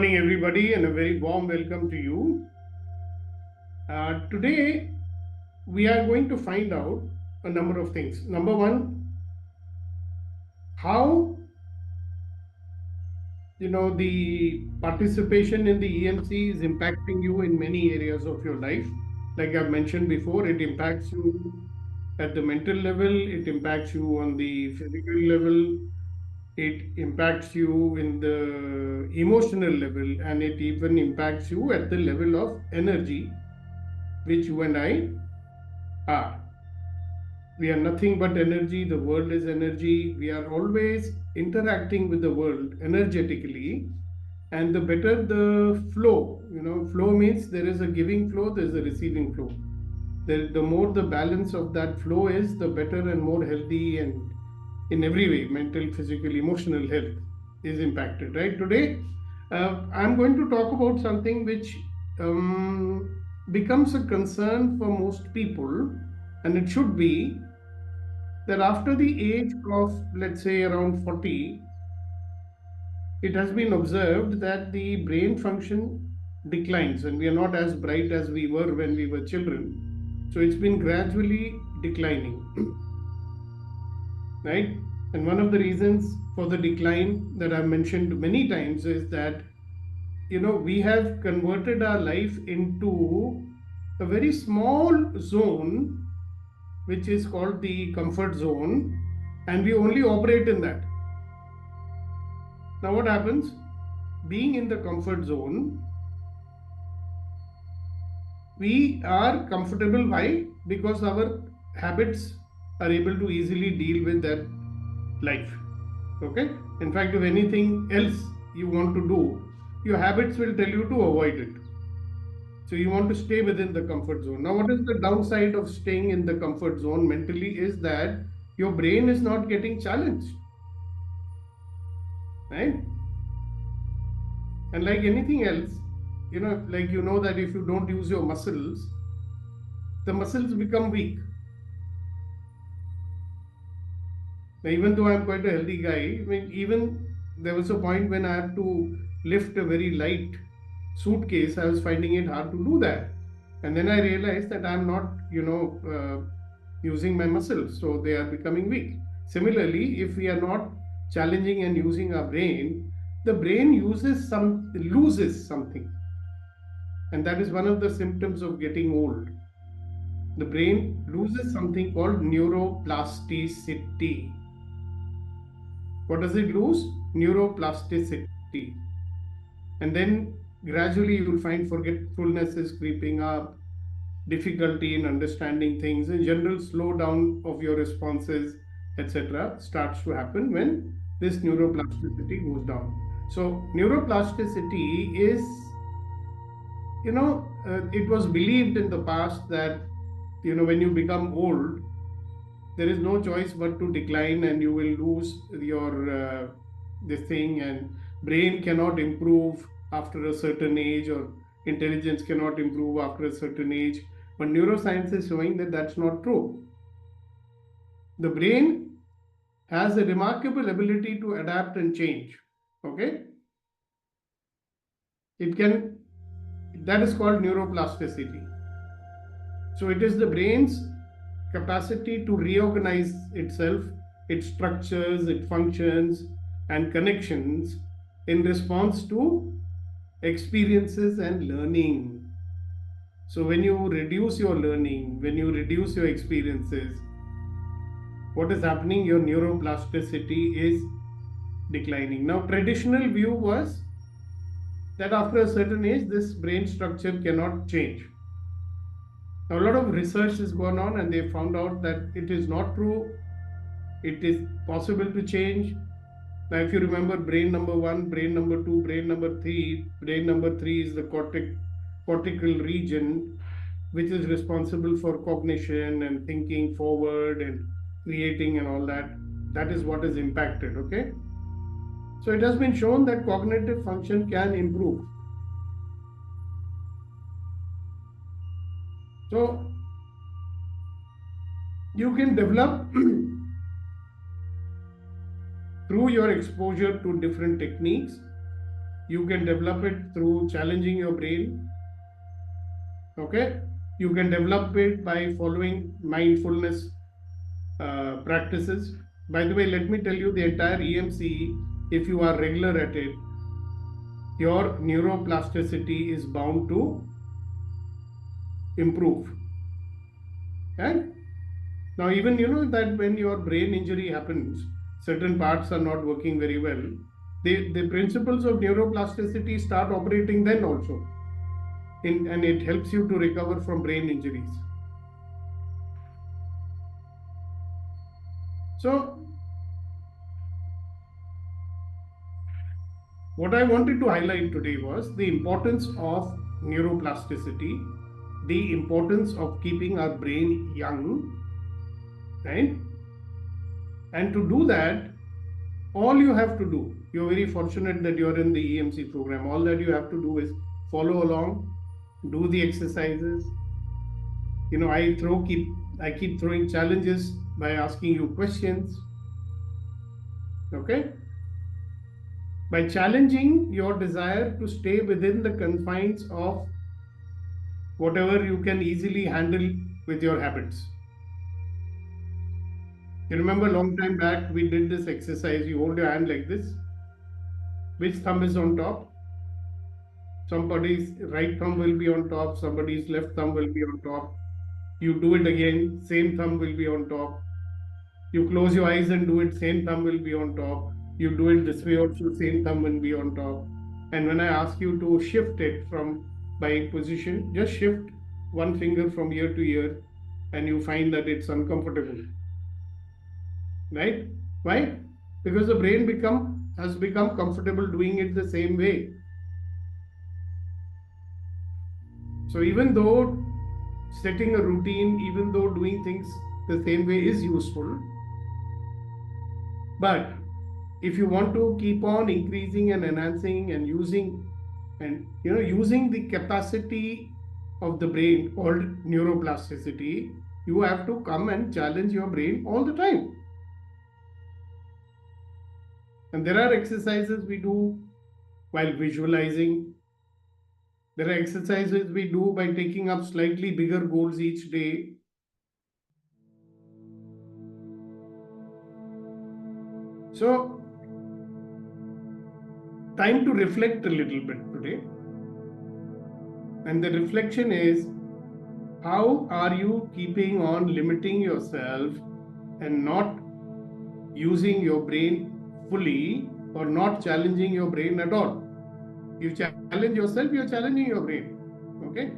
morning, everybody, and a very warm welcome to you. Today, we are going to find out a number of things. Number one, how the participation in the EMC is impacting you in many areas of your life. Like I've mentioned before, it impacts you at the mental level, it impacts you on the physical level, it impacts you in the emotional level, and it even impacts you at the level of energy, which you and I are. We are nothing but energy. The world is energy. We are always interacting with the world energetically. And the better the flow, flow means there is a giving flow, there is a receiving flow. The more the balance of that flow is, the better and more healthy and in every way, mental, physical, emotional health is impacted, right? Today, I'm going to talk about something which becomes a concern for most people, and it should be that after the age of, let's say, around 40, it has been observed that the brain function declines and we are not as bright as we were when we were children. So it's been gradually declining, right? And one of the reasons for the decline that I've mentioned many times is that, we have converted our life into a very small zone, which is called the comfort zone, and we only operate in that. Now, what happens? Being in the comfort zone, we are comfortable. Why? Because our habits are able to easily deal with that life. Okay? In fact, if anything else you want to do, your habits will tell you to avoid it. So you want to stay within the comfort zone. Now, what is the downside of staying in the comfort zone mentally is that your brain is not getting challenged. Right? And like anything else, that if you don't use your muscles, the muscles become weak. Now, even though I'm quite a healthy guy, even there was a point when I had to lift a very light suitcase, I was finding it hard to do that. And then I realized that I'm not, using my muscles, so they are becoming weak. Similarly, if we are not challenging and using our brain, the brain loses something. And that is one of the symptoms of getting old. The brain loses something called neuroplasticity. What does it lose? Neuroplasticity. And then gradually you will find forgetfulness is creeping up, difficulty in understanding things, in general slowdown of your responses, etc. starts to happen when this neuroplasticity goes down. So neuroplasticity is, it was believed in the past that, when you become old, there is no choice but to decline and you will lose your this thing, and brain cannot improve after a certain age, or intelligence cannot improve after a certain age. But neuroscience is showing that that's not true. The brain has a remarkable ability to adapt and change. Okay, that is called neuroplasticity. So it is the brain's capacity to reorganize itself, its structures, its functions, and connections in response to experiences and learning. So when you reduce your learning, when you reduce your experiences, what is happening? Your neuroplasticity is declining. Now, traditional view was that after a certain age, this brain structure cannot change. Now, a lot of research has gone on and they found out that it is not true. It is possible to change. Now, if you remember brain number 1, brain number 2, brain number 3, brain number 3 is the cortical region, which is responsible for cognition and thinking forward and creating and all that. That is what is impacted, okay? So it has been shown that cognitive function can improve. So you can develop through your exposure to different techniques, You can develop it through challenging your brain. Okay? You can develop it by following mindfulness practices. By the way, let me tell you, the entire EMC, if you are regular at it, your neuroplasticity is bound to improve. And now, even you know that when your brain injury happens, certain parts are not working very well. The principles of neuroplasticity start operating then also, and it helps you to recover from brain injuries. So, what I wanted to highlight today was the importance of neuroplasticity, the importance of keeping our brain young, right? And to do that, all you have to do, you're very fortunate that you're in the EMC program. All that you have to do is follow along, do the exercises. You know, I keep throwing challenges by asking you questions. Okay? By challenging your desire to stay within the confines of whatever you can easily handle with your habits. You remember a long time back we did this exercise. You hold your hand like this. Which thumb is on top? Somebody's right thumb will be on top, somebody's left thumb will be on top. You do it again, same thumb will be on top. You close your eyes and do it, same thumb will be on top. You do it this way also, same thumb will be on top. And when I ask you to shift it from by position, just shift one finger from ear to ear and you find that it's uncomfortable. Right? Why? Because the brain has become comfortable doing it the same way. So even though setting a routine, even though doing things the same way is useful, but if you want to keep on increasing and enhancing and using the capacity of the brain called neuroplasticity, you have to come and challenge your brain all the time. And there are exercises we do while visualizing. There are exercises we do by taking up slightly bigger goals each day. So, time to reflect a little bit today. And the reflection is, how are you keeping on limiting yourself and not using your brain fully or not challenging your brain at all? You challenge yourself, you're challenging your brain. Okay?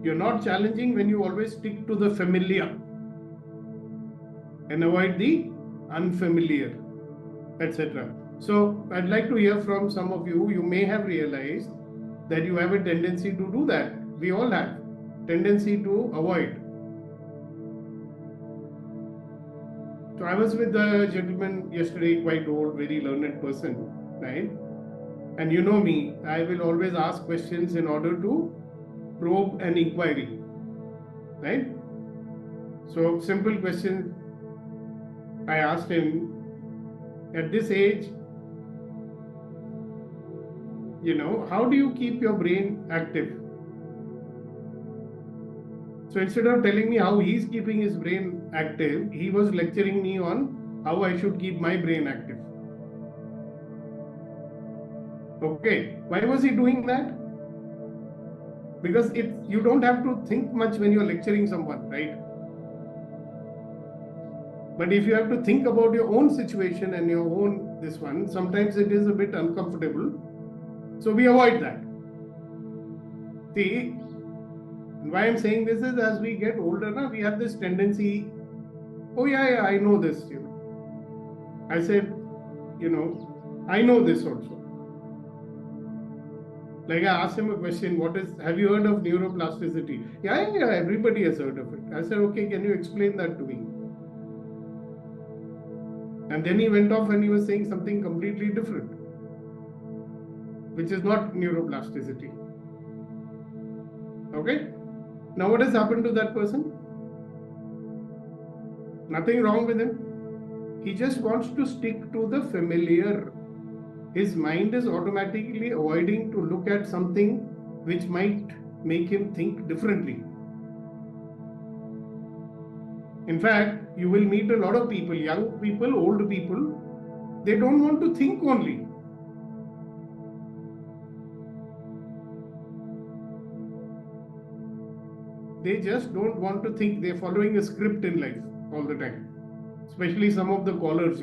You're not challenging when you always stick to the familiar and avoid the unfamiliar, etc. So I'd like to hear from some of you. You may have realized that you have a tendency to do that. We all have tendency to avoid. So I was with a gentleman yesterday, quite old, very learned person, right? And you know me, I will always ask questions in order to probe an inquiry, right? So simple question I asked him, at this age, how do you keep your brain active? So instead of telling me how he's keeping his brain active, he was lecturing me on how I should keep my brain active. Okay, why was he doing that? Because you don't have to think much when you're lecturing someone, right? But if you have to think about your own situation and your own this one, sometimes it is a bit uncomfortable. So we avoid that. See, why I'm saying this is, as we get older, we have this tendency, oh yeah, I know this, I said, I know this also. Like I asked him a question, have you heard of neuroplasticity? Yeah, everybody has heard of it. I said, okay, can you explain that to me? And then he went off and he was saying something completely different, which is not neuroplasticity. Okay? Now what has happened to that person? Nothing wrong with him. He just wants to stick to the familiar. his mind is automatically avoiding to look at something which might make him think differently. In fact, you will meet a lot of people, young people, old people, they don't want to think only. They just don't want to think. They're following a script in life all the time. Especially some of the callers,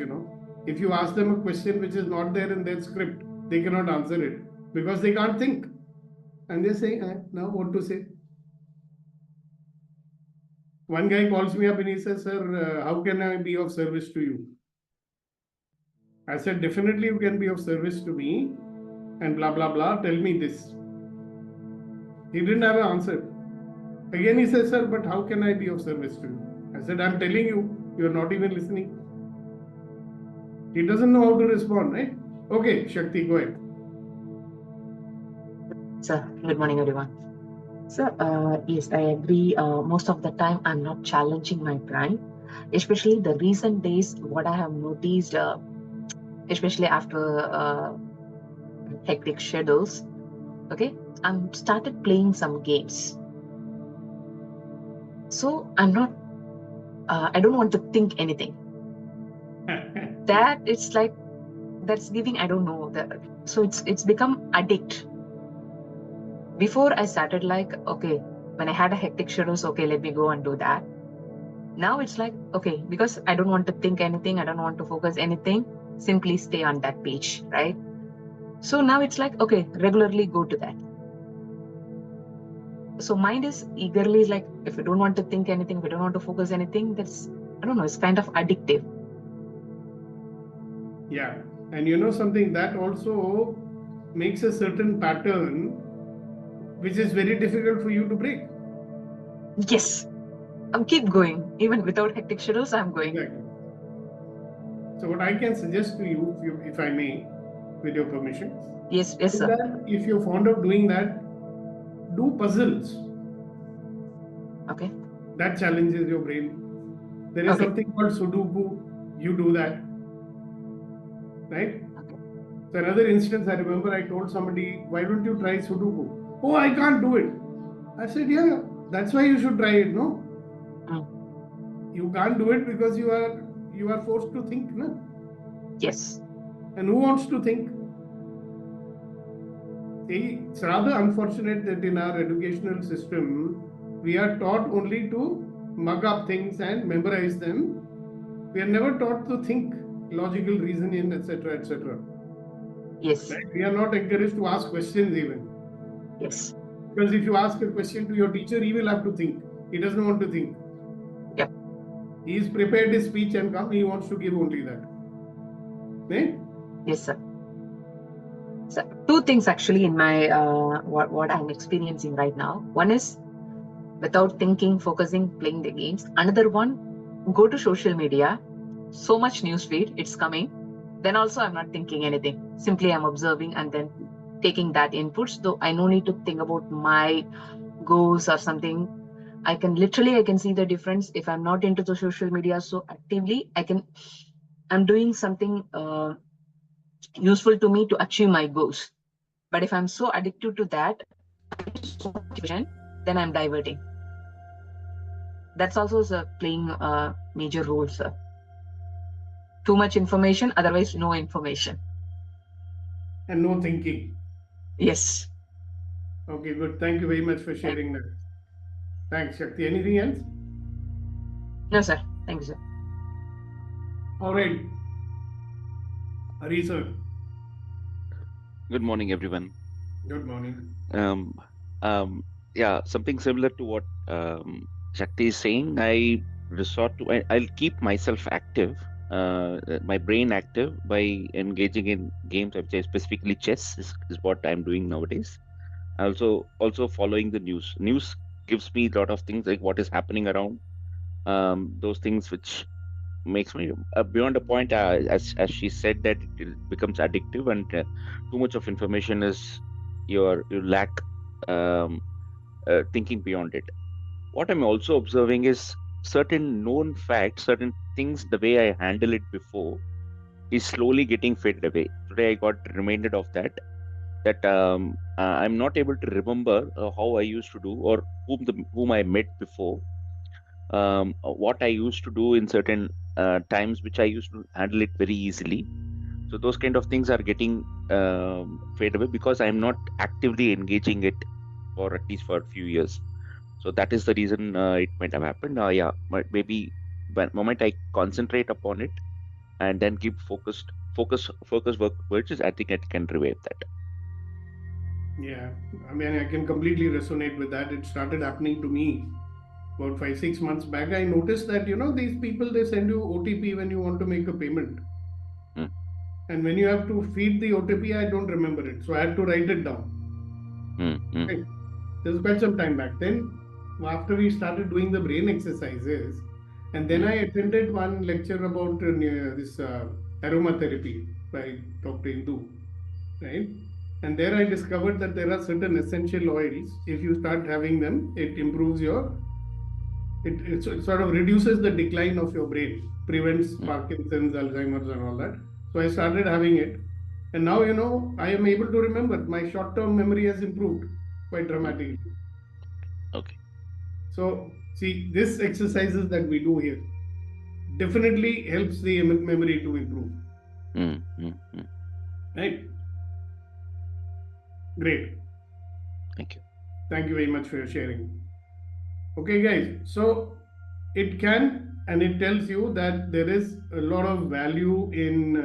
If you ask them a question which is not there in their script, they cannot answer it because they can't think. And they say, now what to say? One guy calls me up and he says, sir, how can I be of service to you? I said, definitely you can be of service to me and blah, blah, blah. Tell me this. He didn't have an answer. Again, he says, sir, but how can I be of service to you? I said, I'm telling you, you're not even listening. He doesn't know how to respond, right? Okay, Shakti, go ahead. Sir, good morning, everyone. Sir, yes, I agree. Most of the time, I'm not challenging my brain, especially the recent days. What I have noticed, especially after hectic schedules, okay, I'm started playing some games. So I'm not. I don't want to think anything. That it's like that's giving. I don't know. So it's become addict. Before I started like, okay, when I had a hectic schedules, okay, let me go and do that. Now it's like, okay, because I don't want to think anything, I don't want to focus anything, simply stay on that page, right? So now it's like, okay, regularly go to that. So mind is eagerly like, if you don't want to think anything, if you don't want to focus anything, that's, I don't know, it's kind of addictive. Yeah. And you know something, that also makes a certain pattern which is very difficult for you to break. Yes. I'm keep going. Even without hectic schedules, I'm going. Exactly. So what I can suggest to you, if I may, with your permission, yes, is sir. that if you're fond of doing that, do puzzles. Okay. That challenges your brain. There is something called Sudoku. You do that, right? Okay. So another instance, I remember I told somebody, why don't you try Sudoku? Oh, I can't do it. I said, yeah, that's why you should try it, no? You can't do it because you are forced to think, no? Yes. And who wants to think? See, it's rather unfortunate that in our educational system, we are taught only to mug up things and memorize them. We are never taught to think, logical reasoning, etc., etc. Yes. Right? We are not encouraged to ask questions even. Yes. Because if you ask a question to your teacher, he will have to think. He doesn't want to think. Yep. He is prepared his speech and come. He wants to give only that. Right? Yes, sir. So two things actually in my what I'm experiencing right now. One is without thinking, focusing, playing the games. Another one, go to social media. So much news feed, it's coming. Then also I'm not thinking anything. Simply I'm observing and then taking that input. So I no need to think about my goals or something. I can see the difference if I'm not into the social media so actively. I'm doing something useful to me to achieve my goals. But if I'm so addicted to that, then I'm diverting. That's also playing a major role, sir. Too much information, otherwise no information. And no thinking. Yes. Okay, good. Thank you very much for sharing that. Thanks, Shakti. Anything else? No, sir. Thank you, sir. All right. Hari, sir. Good morning, everyone. Good morning. Yeah, something similar to what Shakti is saying. I'll keep myself active, my brain active by engaging in games. I would say specifically chess is what I'm doing nowadays. Also following the news. News gives me a lot of things like what is happening around. Those things which makes me beyond a point, as she said, that it becomes addictive, and too much of information is you lack um, thinking beyond it. What I'm also observing is certain known facts, certain things, the way I handle it before is slowly getting faded away. today I got reminded of that. I'm not able to remember how I used to do, or whom I met before, what I used to do in certain times, which I used to handle it very easily. So those kind of things are getting fade away because I'm not actively engaging it for at least for a few years. So that is the reason it might have happened. Yeah, maybe when moment I concentrate upon it and then give focus work, which is I think it can revive that. Yeah, I mean, I can completely resonate with that. It started happening to me about 5, 6 months back. I noticed that, these people, they send you OTP when you want to make a payment. Mm, And when you have to feed the OTP, I don't remember it. So I had to write it down. mm. Right. This is quite some time back. Then, after we started doing the brain exercises, and then I attended one lecture about this aromatherapy by Dr. Indu, right? And there I discovered that there are certain essential oils. If you start having them, it improves it sort of reduces the decline of your brain, prevents Parkinson's, Alzheimer's, and all that. So I started having it, and now I am able to remember. My short-term memory has improved quite dramatically. Okay. So see, this exercises that we do here definitely helps the memory to improve. Right? Great. Thank you. Thank you very much for your sharing. Okay, guys. So it can, and it tells you that there is a lot of value in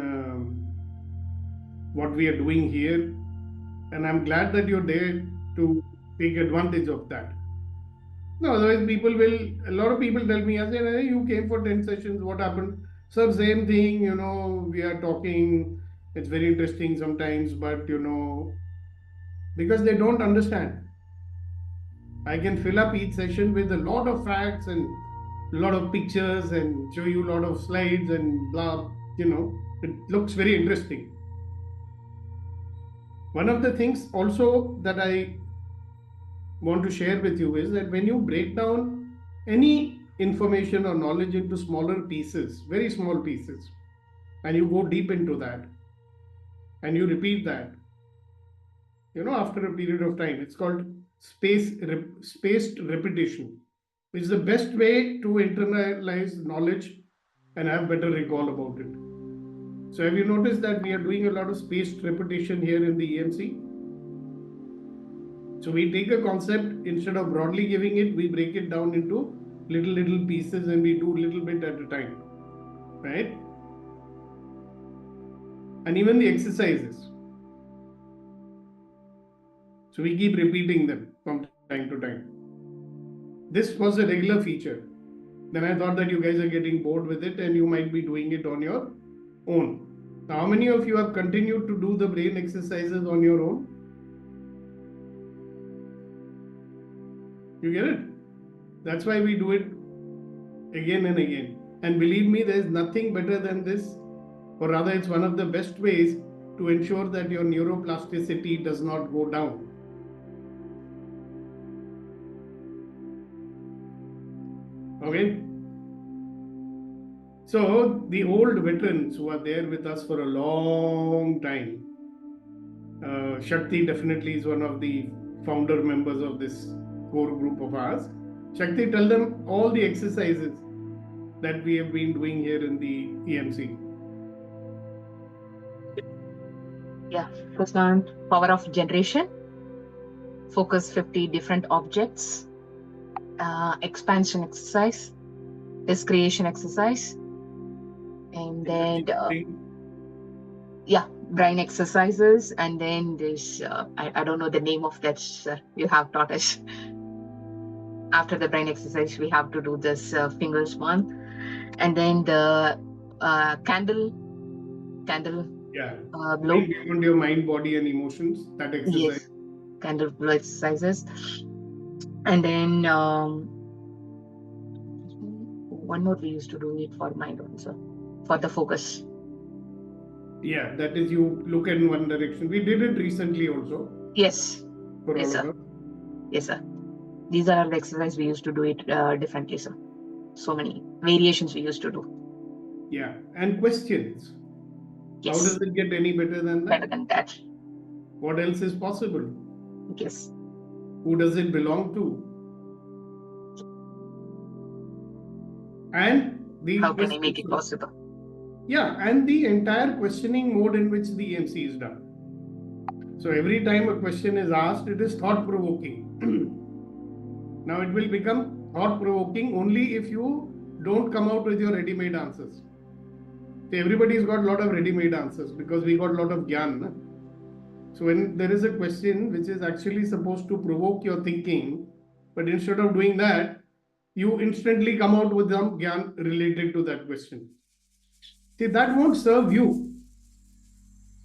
what we are doing here, and I'm glad that you're there to take advantage of that. No, otherwise a lot of people tell me, I say, hey, you came for 10 sessions, what happened? Sir, same thing, we are talking, it's very interesting sometimes, but because they don't understand. I can fill up each session with a lot of facts and a lot of pictures and show you a lot of slides and blah, it looks very interesting. One of the things also that I want to share with you is that when you break down any information or knowledge into smaller pieces, very small pieces, and you go deep into that and you repeat that, after a period of time, it's called spaced repetition. It's the best way to internalize knowledge and have better recall about it. So have you noticed that we are doing a lot of spaced repetition here in the EMC? So we take a concept, instead of broadly giving it, we break it down into little pieces and we do little bit at a time, right? And even the exercises. So we keep repeating them from time to time. This was a regular feature. Then I thought that you guys are getting bored with it and you might be doing it on your own. Now, how many of you have continued to do the brain exercises on your own? You get it? That's why we do it again and again. And believe me, there is nothing better than this, or rather, it's one of the best ways to ensure that your neuroplasticity does not go down. Okay? So, the old veterans who are there with us for a long time, Shakti definitely is one of the founder members of this core group of ours. Shakti, tell them all the exercises that we have been doing here in the EMC. Yeah, first one, power of generation, focus 50 different objects, expansion exercise, discretion exercise, and then brain exercises, and then this I don't know the name of that you have taught us. After the brain exercise, we have to do this fingers one, and then the candle blow. Beyond your mind, body, and emotions. That exercise. Yes, candle blow exercises, and then one more we used to do it for mind also, for the focus. Yeah, that is, you look in one direction. We did it recently also. Yes. For yes, all sir. of us. Yes, sir. These are the exercises we used to do it differently, sir. So many variations we used to do. Yeah, and questions. Yes. How does it get any better than that? Better than that. What else is possible? Yes. Who does it belong to? And how can I make it possible? Yeah, and the entire questioning mode in which the EMC is done. So every time a question is asked, it is thought-provoking. Now it will become thought-provoking only if you don't come out with your ready-made answers. So everybody's got a lot of ready-made answers because we got a lot of gyan. Na? So when there is a question which is actually supposed to provoke your thinking, but instead of doing that, you instantly come out with some gyan related to that question. See, that won't serve you.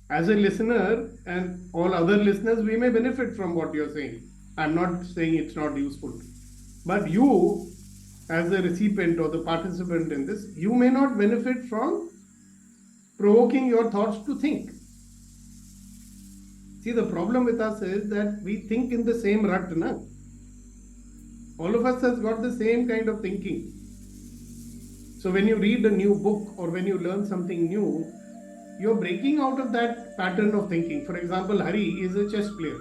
As a listener and all other listeners, we may benefit from what you're saying. I'm not saying it's not useful. But you, as the recipient or the participant in this, you may not benefit from provoking your thoughts to think. See, the problem with us is that we think in the same rut. Na? All of us has got the same kind of thinking. So when you read a new book or when you learn something new, you're breaking out of that pattern of thinking. For example, Hari is a chess player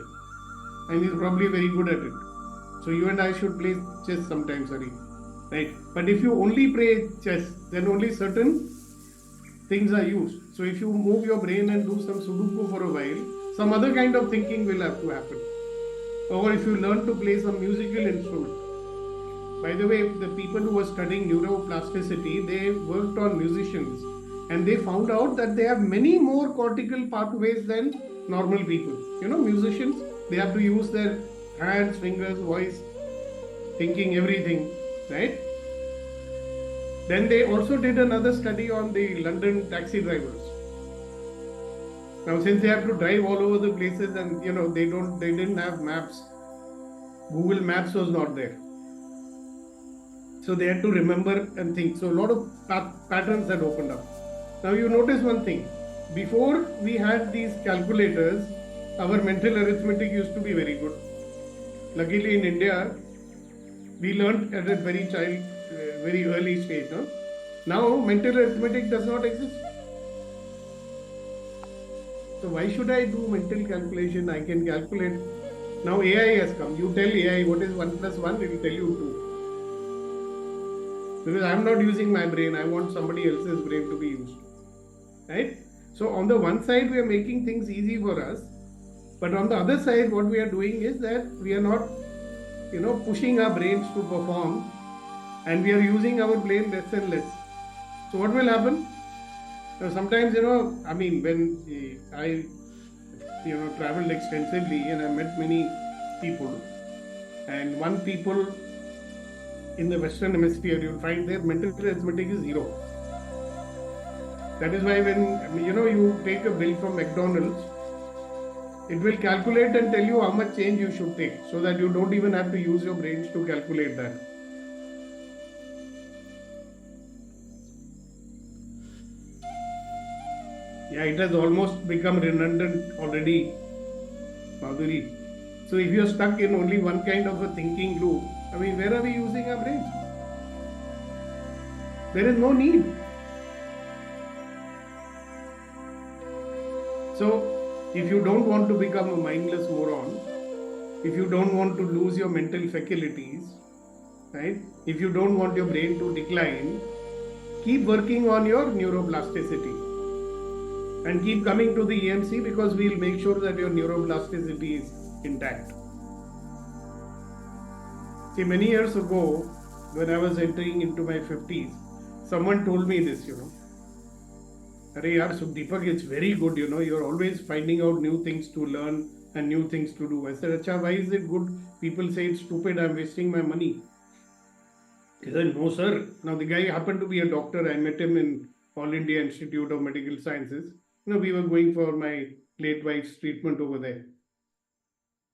and he's probably very good at it. So you and I should play chess sometimes, Hari. Right? But if you only play chess, then only certain things are used. So if you move your brain and do some Sudoku for a while, some other kind of thinking will have to happen. Or if you learn to play some musical instrument. By the way, the people who were studying neuroplasticity, they worked on musicians and they found out that they have many more cortical pathways than normal people. You know, musicians, they have to use their hands, fingers, voice, thinking, everything, right? Then they also did another study on the London taxi drivers. Now, since they have to drive all over the places and you know they didn't have maps, Google Maps was not there. So they had to remember and think. So a lot of patterns had opened up. Now you notice one thing. Before we had these calculators, our mental arithmetic used to be very good. Luckily in India, we learned at a very early stage. No? Now mental arithmetic does not exist. So why should I do mental calculation? I can calculate. Now AI has come. You tell AI what is 1 plus 1, it will tell you 2. Because I'm not using my brain, I want somebody else's brain to be used. Right? So on the one side, we are making things easy for us. But on the other side, what we are doing is that we are not, pushing our brains to perform. And we are using our brain less and less. So what will happen? Now sometimes, when I traveled extensively and I met many people. And one people in the Western Hemisphere, you'll find their mental arithmetic is 0. That is why when you take a bill from McDonald's, it will calculate and tell you how much change you should take, so that you don't even have to use your brains to calculate that. Yeah, it has almost become redundant already, Madhuri. So if you're stuck in only one kind of a thinking loop, where are we using our brains? There is no need. So, if you don't want to become a mindless moron, if you don't want to lose your mental faculties, right? If you don't want your brain to decline, keep working on your neuroplasticity. And keep coming to the EMC because we'll make sure that your neuroplasticity is intact. See, many years ago, when I was entering into my 50s, someone told me this, Arey yaar, Deepak, it's very good, you're always finding out new things to learn and new things to do. I said, Acha, why is it good? People say it's stupid, I'm wasting my money. He said, no, sir. Now, the guy happened to be a doctor. I met him in All India Institute of Medical Sciences. We were going for my late wife's treatment over there.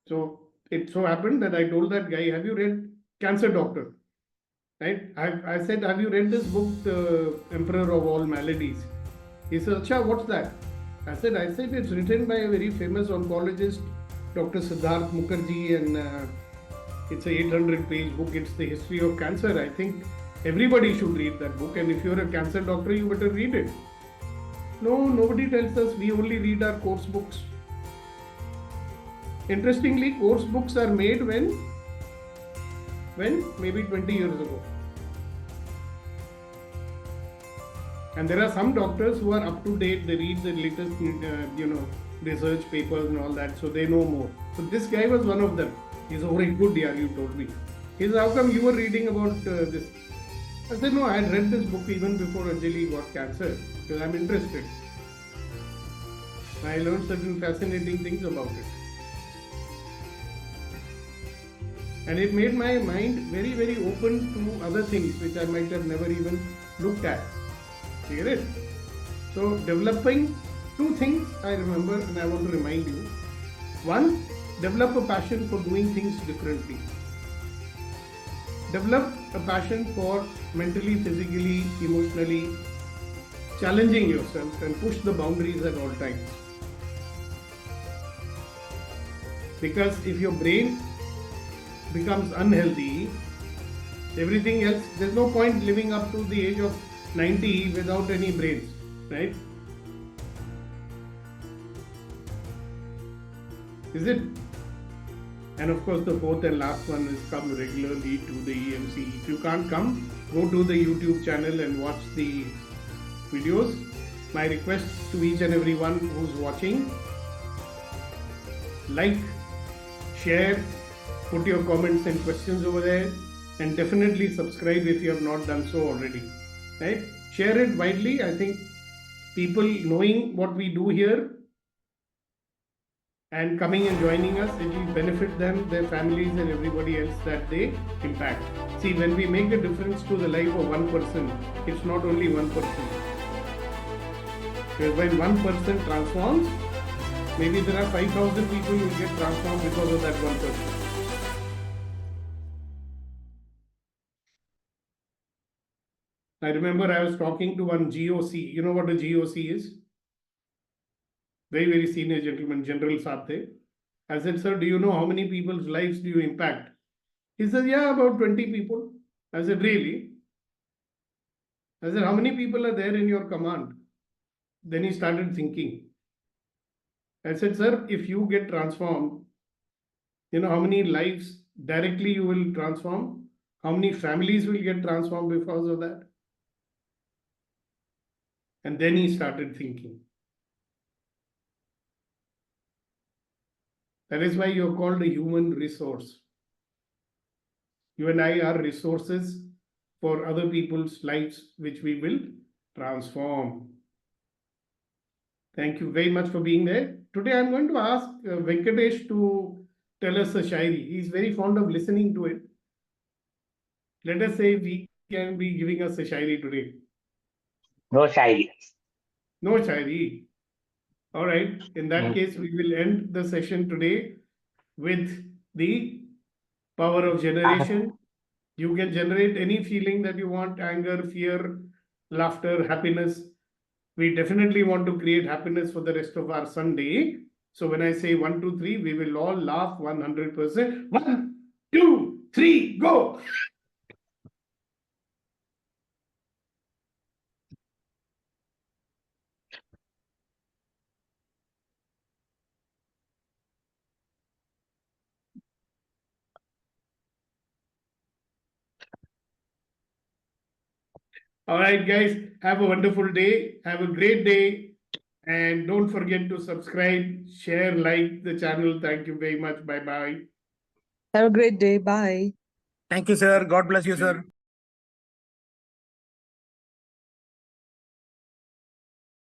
So, it so happened that I told that guy, have you read Cancer Doctor? Right? I said, have you read this book, The Emperor of All Maladies? He said, Acha, what's that? I said, it's written by a very famous oncologist, Dr. Siddharth Mukherjee, and it's a 800-page book. It's the history of cancer. I think everybody should read that book. And if you're a cancer doctor, you better read it. No, nobody tells us. We only read our course books. Interestingly, course books are made when maybe 20 years ago. And there are some doctors who are up to date. They read the latest, research papers and all that, so they know more. So this guy was one of them. He's very good, yeah, you told me. He said, how come you were reading about this? I said, no, I had read this book even before Anjali got cancer, because I'm interested. I learned certain fascinating things about it. And it made my mind very, very open to other things which I might have never even looked at. You get it? So developing two things I remember and I want to remind you. One, develop a passion for doing things differently. Develop a passion for mentally, physically, emotionally challenging yourself and push the boundaries at all times. Because if your brain becomes unhealthy, everything else, there's no point living up to the age of 90 without any brains, right? Is it? And of course, the fourth and last one is come regularly to the EMC. If you can't come, go to the YouTube channel and watch the videos. My request to each and everyone who's watching, like, share, put your comments and questions over there, and definitely subscribe if you have not done so already. Right? Share it widely. I think people knowing what we do here and coming and joining us, it will benefit them, their families, and everybody else that they impact. See, when we make a difference to the life of one person, it's not only one person. Because when one person transforms, maybe there are 5,000 people who get transformed because of that one person. I remember I was talking to one GOC. You know what a GOC is? Very, very senior gentleman, General Sathe. I said, sir, do you know how many people's lives do you impact? He said, yeah, about 20 people. I said, really? I said, how many people are there in your command? Then he started thinking. I said, sir, if you get transformed, you know how many lives directly you will transform? How many families will get transformed because of that? And then he started thinking. That is why you're called a human resource. You and I are resources for other people's lives, which we will transform. Thank you very much for being there. Today I'm going to ask Venkatesh to tell us a shairi. He's very fond of listening to it. Let us say he can be giving us a shairi today. No shairi. No shairi. All right. In that case, we will end the session today with the power of generation. You can generate any feeling that you want: anger, fear, laughter, happiness. We definitely want to create happiness for the rest of our Sunday. So when I say 1, 2, 3, we will all laugh 100%. 1, 2, 3, go. All right, guys, have a wonderful day. Have a great day. And don't forget to subscribe, share, like the channel. Thank you very much. Bye-bye. Have a great day. Bye. Thank you, sir. God bless you, sir.